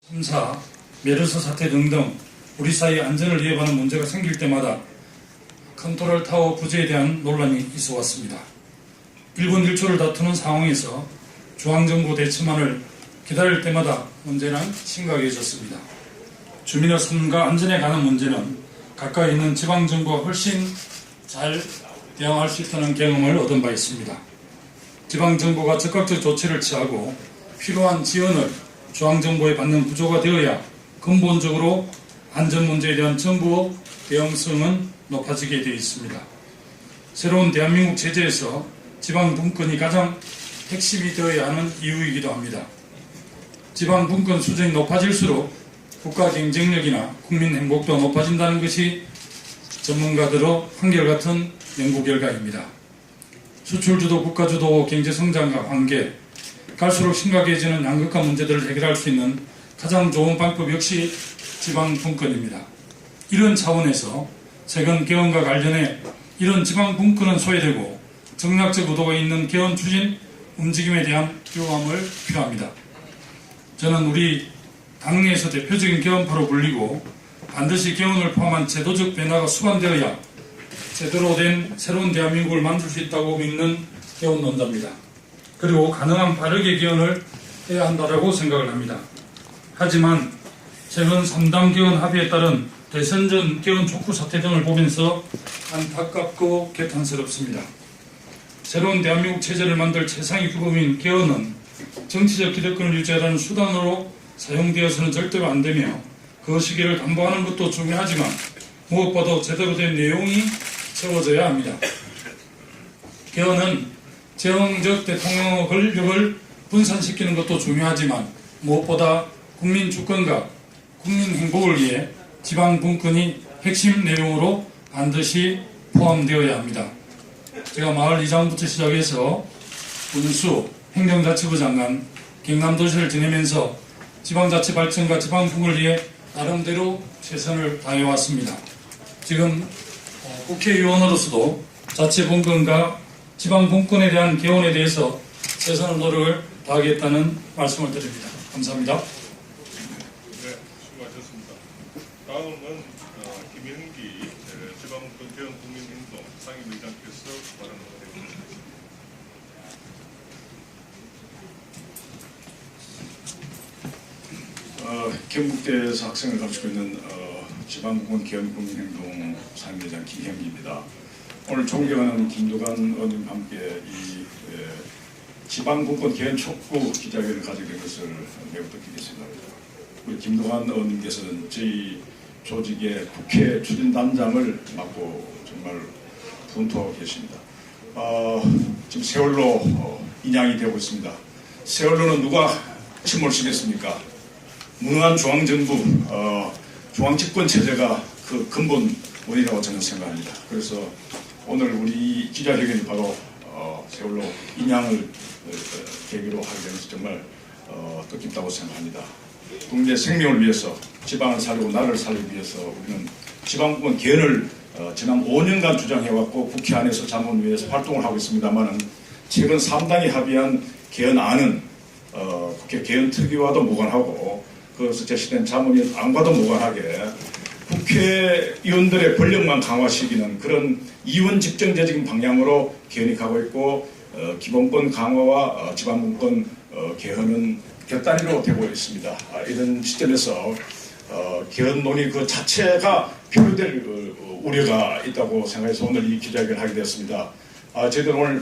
참사, 메르스 사태 등등 우리 사회의 안전을 위협하는 문제가 생길 때마다 컨트롤 타워 부재에 대한 논란이 있어 왔습니다. 1분 1초를 다투는 상황에서 중앙정부 대처만을 기다릴 때마다 문제는 심각해졌습니다. 주민의 삶과 안전에 관한 문제는 가까이 있는 지방정부가 훨씬 잘 대응할 수 있다는 경험을 얻은 바 있습니다. 지방정부가 적극적 조치를 취하고 필요한 지원을 중앙정부에 받는 구조가 되어야 근본적으로 안전 문제에 대한 정부의 대응성은 높아지게 되어 있습니다. 새로운 대한민국 체제에서 지방 분권이 가장 핵심이 되어야 하는 이유이기도 합니다. 지방 분권 수준이 높아질수록 국가 경쟁력이나 국민 행복도 높아진다는 것이 전문가들의 한결같은 연구 결과입니다. 수출주도 국가주도 경제성장과 관계, 갈수록 심각해지는 양극화 문제들을 해결할 수 있는 가장 좋은 방법 역시 지방 분권입니다. 이런 차원에서 최근 개헌과 관련해 이런 지방 분권은 소외되고 정략적 의도가 있는 개헌 추진 움직임에 대한 교감을 필요합니다. 저는 우리 당내에서 대표적인 개헌파로 불리고 반드시 개헌을 포함한 제도적 변화가 수반되어야 제대로 된 새로운 대한민국을 만들 수 있다고 믿는 개헌론자입니다. 그리고 가능한 빠르게 개헌을 해야 한다고 생각을 합니다. 하지만 최근 3당 개헌 합의에 따른 대선 전 개헌 촉구 사태 등을 보면서 안타깝고 개탄스럽습니다. 새로운 대한민국 체제를 만들 최상의 규범인 개헌은 정치적 기득권을 유지하는 수단으로 사용되어서는 절대로 안 되며 그 시기를 담보하는 것도 중요하지만 무엇보다 제대로 된 내용이 채워져야 합니다. 개헌은 제왕적 대통령의 권력을 분산시키는 것도 중요하지만 무엇보다 국민 주권과 국민 행복을 위해 지방 분권이 핵심 내용으로 반드시 포함되어야 합니다. 제가 마을 이장부터 시작해서 군수, 행정자치부 장관, 경남도시를 지내면서 지방자치 발전과 지방 분권을 위해 나름대로 최선을 다해왔습니다. 지금 국회의원으로서도 자치 분권과 지방 분권에 대한 개헌에 대해서 최선의 노력을 다하겠다는 말씀을 드립니다. 감사합니다. 네, 수고하셨습니다. 다음은 김영기 지방분권 개헌 국민행동 상임위원장께서 발언을 해주시겠습니다. 경북대에서 학생을 가르치고 있는 지방분권 개헌 국민행동 상임위원장 김형기입니다. 오늘 존경하는 김두관 의원님과 함께 이 지방분권 개헌 촉구 기자회견을 가지게 된 것을 매우 뜻깊게 생각합니다. 우리 김두관 의원님께서는 저희 조직의 국회 추진단장을 맡고 정말 분투하고 계십니다. 지금 세월로 인양이 되고 있습니다. 세월로는 누가 침몰 시겠습니까? 무능한 중앙정부, 중앙집권 체제가 그 근본 원인이라고 저는 생각합니다. 그래서 오늘 우리 기자회견이 바로 세월로 인양을 계기로 하게 되면서 정말 뜻깊다고 생각합니다. 국민의 생명을 위해서, 지방을 살리고 나라를 살리기 위해서 우리는 지방분권 개헌을 지난 5년간 주장해왔고 국회 안에서 자문위에서 활동을 하고 있습니다만 최근 3당이 합의한 개헌안은 국회 개헌특위와도 무관하고 그것을 제시된 자문위 안과도 무관하게 국회의원들의 권력만 강화시키는 그런 이원 집정제적인 방향으로 개헌이 가고 있고 기본권 강화와 지방분권 개헌은 곁다리로 되고 있습니다. 이런 시점에서 개헌 논의 그 자체가 표류될 우려가 있다고 생각해서 오늘 이 기자회견을 하게 되었습니다. 저희들 오늘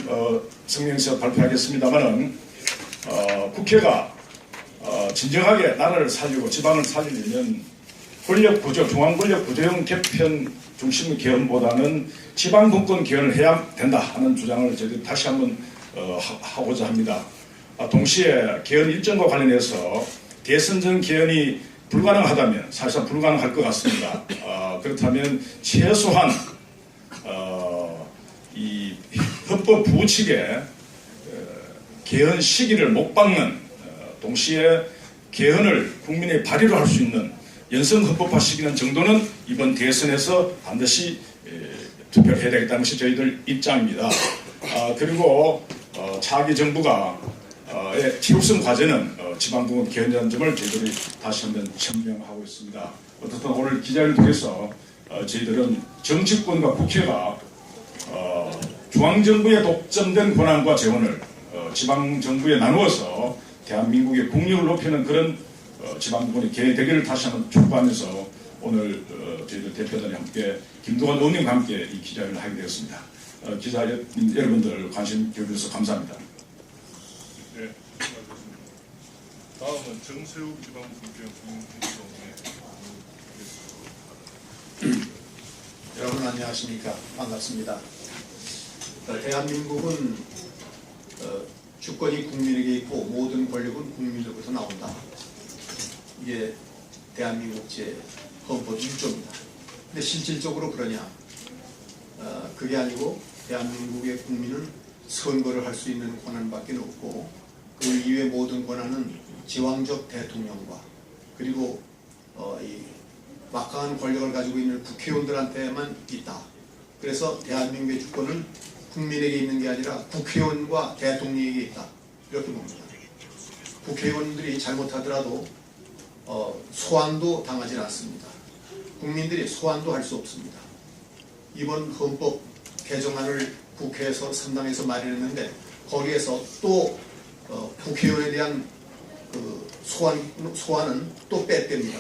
성명서 발표하겠습니다만은 국회가 진정하게 나라를 살리고 지방을 살리려면 권력 구조, 중앙 권력 구조형 개편 중심 개헌보다는 지방 분권 개헌을 해야 된다 하는 주장을 저희들이 다시 한번 하고자 합니다. 동시에 개헌 일정과 관련해서 대선 전 개헌이 불가능하다면 사실상 불가능할 것 같습니다. 그렇다면 최소한 이 헌법 부칙에 개헌 시기를 못 박는 동시에 개헌을 국민의 발의로 할 수 있는 연성헌법화 시키는 정도는 이번 대선에서 반드시 투표를 해야 되겠다는 것이 저희들 입장입니다. 그리고 차기 정부가 최우선 과제는 지방공원 개헌이라는 점을 저희들이 다시 한번 천명하고 있습니다. 어떻든 오늘 기자회를 통해서 저희들은 정치권과 국회가 중앙정부의 독점된 권한과 재원을 지방정부에 나누어서 대한민국의 국력을 높이는 그런 지방공원의 대결을 다시 한번 촉구하면서 오늘 저희들 대표단이 함께 김두관 의원님과 함께 이 기자회를 하게 되었습니다. 기자 여러분들 관심 기울여주셔서 감사합니다. 네, 수고하셨습니다. 다음은 정세욱 지방분권 국민행동의 여러분 안녕하십니까. 반갑습니다. 대한민국은 주권이 국민에게 있고 모든 권력은 국민으로부터 나온다. 이게 대한민국 헌법 1조입니다. 근데 실질적으로 그러냐? 그게 아니고 대한민국의 국민은 선거를 할 수 있는 권한밖에 없고 그 이외의 모든 권한은 제왕적 대통령과 그리고 이 막강한 권력을 가지고 있는 국회의원들한테만 있다. 그래서 대한민국의 주권은 국민에게 있는 게 아니라 국회의원과 대통령에게 있다. 이렇게 봅니다. 국회의원들이 잘못하더라도 소환도 당하지 않습니다. 국민들이 소환도 할 수 없습니다. 이번 헌법 개정안을 국회에서 3당에서 마련했는데 거기에서 또 국회의원에 대한 그 소환은 또 뺐답니다.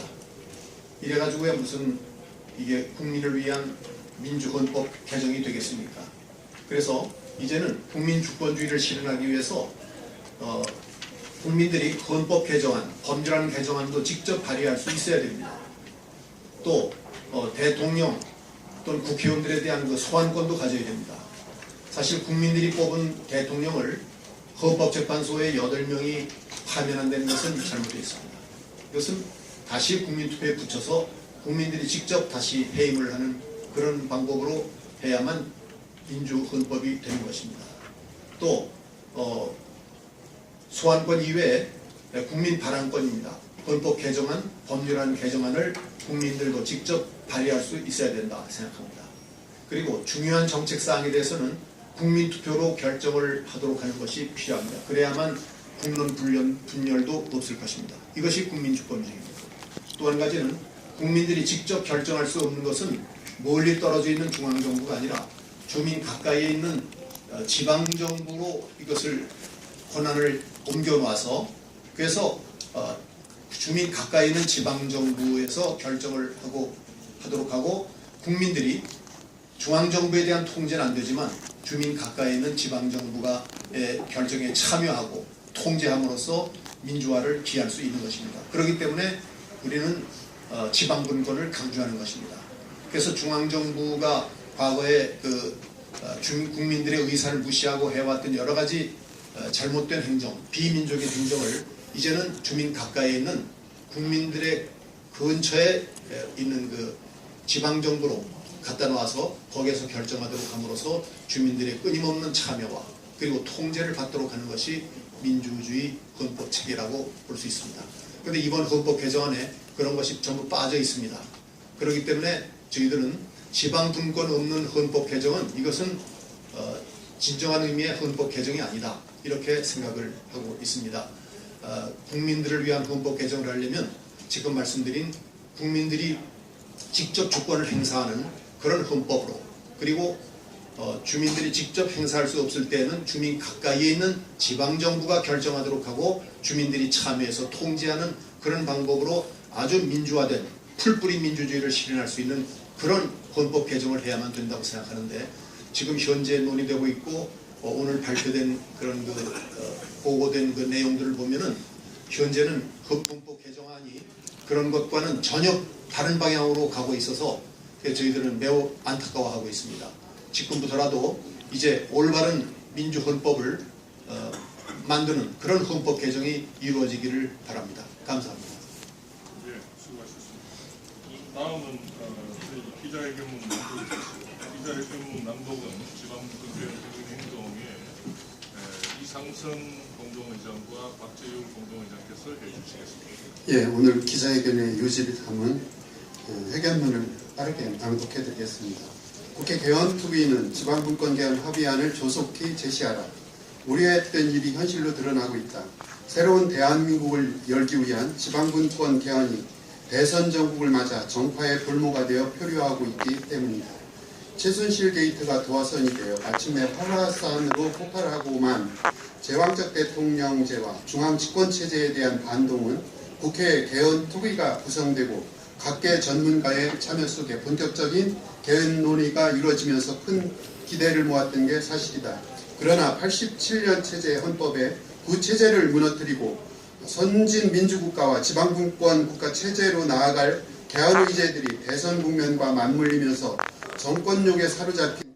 이래가지고야 무슨 이게 국민을 위한 민주헌법 개정이 되겠습니까? 그래서 이제는 국민주권주의를 실현하기 위해서 국민들이 헌법 개정안, 법률안 개정안도 직접 발의할 수 있어야 됩니다. 또 대통령 또는 국회의원들에 대한 그 소환권도 가져야 됩니다. 사실 국민들이 뽑은 대통령을 헌법재판소에 8명이 파면한다는 것은 잘못되어 있습니다. 이것은 다시 국민투표에 붙여서 국민들이 직접 다시 해임을 하는 그런 방법으로 해야만 민주헌법이 되는 것입니다. 또 소환권 이외에 국민 발언권입니다. 헌법 개정안, 법률안 개정안을 국민들도 직접 발의할 수 있어야 된다 생각합니다. 그리고 중요한 정책 사항에 대해서는 국민투표로 결정을 하도록 하는 것이 필요합니다. 그래야만 국론 분열도 없을 것입니다. 이것이 국민주권주의입니다. 또 한 가지는 국민들이 직접 결정할 수 없는 것은 멀리 떨어져 있는 중앙정부가 아니라 주민 가까이에 있는 지방정부로 이것을 권한을 옮겨놔서 그래서 주민 가까이 있는 지방정부에서 결정을 하도록 하고 국민들이 중앙정부에 대한 통제는 안 되지만 주민 가까이 있는 지방정부가 결정에 참여하고 통제함으로써 민주화를 기할 수 있는 것입니다. 그렇기 때문에 우리는 지방분권을 강조하는 것입니다. 그래서 중앙정부가 과거에 국민들의 의사를 무시하고 해왔던 여러 가지 잘못된 행정, 비민족의 행정을 이제는 주민 가까이에 있는 국민들의 근처에 있는 그 지방정부로 갖다 놓아서 거기에서 결정하도록 함으로써 주민들의 끊임없는 참여와 그리고 통제를 받도록 하는 것이 민주주의 헌법 체계라고 볼 수 있습니다. 그런데 이번 헌법 개정안에 그런 것이 전부 빠져 있습니다. 그렇기 때문에 저희들은 지방분권 없는 헌법 개정은 이것은 진정한 의미의 헌법 개정이 아니다. 이렇게 생각을 하고 있습니다. 국민들을 위한 헌법 개정을 하려면 지금 말씀드린 국민들이 직접 주권을 행사하는 그런 헌법으로 그리고 주민들이 직접 행사할 수 없을 때는 주민 가까이에 있는 지방정부가 결정하도록 하고 주민들이 참여해서 통제하는 그런 방법으로 아주 민주화된 풀뿌리 민주주의를 실현할 수 있는 그런 헌법 개정을 해야만 된다고 생각하는데 지금 현재 논의되고 있고 오늘 발표된 그런 보고된 그 내용들을 보면은 현재는 헌법 개정안이 그런 것과는 전혀 다른 방향으로 가고 있어서 저희들은 매우 안타까워하고 있습니다. 지금부터라도 이제 올바른 민주헌법을 만드는 그런 헌법 개정이 이루어지기를 바랍니다. 감사합니다. 네, 수고하셨습니다. 다음은 기자회견문 낭독은 지방분권 행동의 이상선 공동의장과 박재율 공동의장께서 해주시겠습니다. 예, 오늘 기자회견에 요지를 담은 회견문을 빠르게 낭독해드리겠습니다. 국회 개헌 투비는 지방분권 개헌 합의안을 조속히 제시하라. 우려했던 일이 현실로 드러나고 있다. 새로운 대한민국을 열기 위한 지방분권 개헌이 대선 전국을 맞아 정파의 볼모가 되어 표류하고 있기 때문이다. 최순실 게이트가 도화선이 되어 마침내 활화산으로 폭발하고만 제왕적 대통령제와 중앙 집권체제에 대한 반동은 국회 개헌 특위가 구성되고 각계 전문가의 참여 속에 본격적인 개헌 논의가 이루어지면서 큰 기대를 모았던 게 사실이다. 그러나 87년 체제 헌법에 그 체제를 무너뜨리고 선진 민주국가와 지방분권 국가 체제로 나아갈 개헌 의제들이 대선 국면과 맞물리면서 정권욕에 사로잡힌